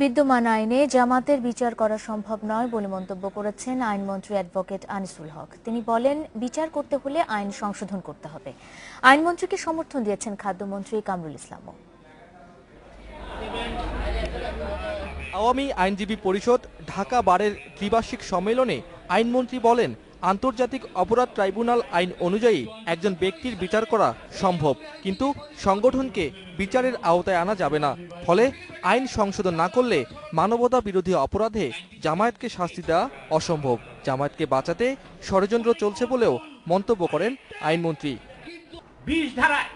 বিদ্যমান আইনে জামাতের বিচার করা সম্ভব নয় বলে মন্তব্য করেছেন আইনমন্ত্রী অ্যাডভোকেট আনিসুল হক। তিনি বলেন, বিচার করতে হলে আইন সংশোধন করতে হবে। আইনমন্ত্রীকে সমর্থন দিয়েছেন খাদ্যমন্ত্রী কামরুল ইসলামও। আওয়ামী আইনজীবী পরিষদ ঢাকা বারের ত্রিবার্ষিক সম্মেলনে আইনমন্ত্রী বলেন, আন্তর্জাতিক অপরাধ ট্রাইব্যুনাল আইন অনুযায়ী একজন ব্যক্তির বিচার করা সম্ভব, কিন্তু সংগঠনকে বিচারের আওতায় আনা যাবে না। ফলে আইন সংশোধন না করলে মানবতা বিরোধী অপরাধে জামায়াতকে শাস্তি দেওয়া অসম্ভব। জামায়াতকে বাঁচাতে ষড়যন্ত্র চলছে বলেও মন্তব্য করেন আইনমন্ত্রী। ২০ ধারায়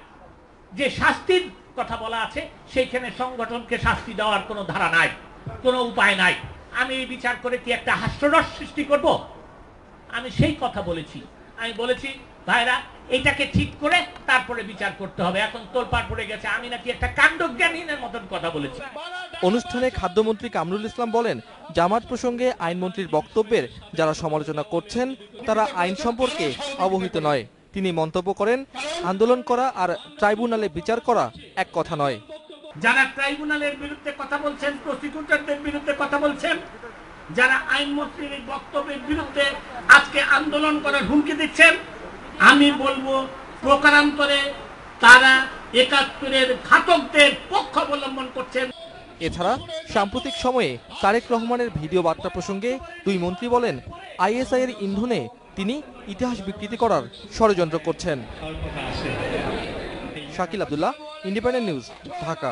যে শাস্তির কথা বলা আছে, সেইখানে সংগঠনকে শাস্তি দেওয়ার কোনো ধারা নাই, কোনো উপায় নাই। আমি এই বিচার করে কি একটা হাস্যরস সৃষ্টি করব? আমি সেই কথা বলেছি। আমি বলেছি, ভাইরা, এটাকে ঠিক করে তারপরে বিচার করতে হবে। এখন তোলপাড় পড়ে গেছে, আমি নাকি একটা কাণ্ডজ্ঞানহীনের মতন কথা বলেছি। অনুষ্ঠানে খাদ্যমন্ত্রী কামরুল ইসলাম বলেন, জামাত প্রসঙ্গে আইনমন্ত্রীর বক্তব্যের যারা সমালোচনা করছেন তারা আইন সম্পর্কে অবহিত নয়। তিনি মন্তব্য করেন, আন্দোলন করা আর ট্রাইব্যুনালে বিচার করা এক কথা নয়। যারা ট্রাইব্যুনালের বিরুদ্ধে কথা বলছেন, প্রসিকিউটরদের বিরুদ্ধে কথা বলছেন, যারা আইনমন্ত্রীর এই বক্তব্যের বিরুদ্ধে আজকে আন্দোলন করার হুমকি দিচ্ছেন, আমি বলবো প্রকারান্তরে তারা ৭১-এর ঘাতকদের পক্ষ অবলম্বন করছেন। এছাড়া সাম্প্রতিক সময়ে তারেক রহমানের ভিডিও বার্তা প্রসঙ্গে দুই মন্ত্রী বলেন, আইএসআই এর ইন্ধনে তিনি ইতিহাস বিকৃতি করার ষড়যন্ত্র করছেন। Shakil Abdullah, independent news, Dhaka.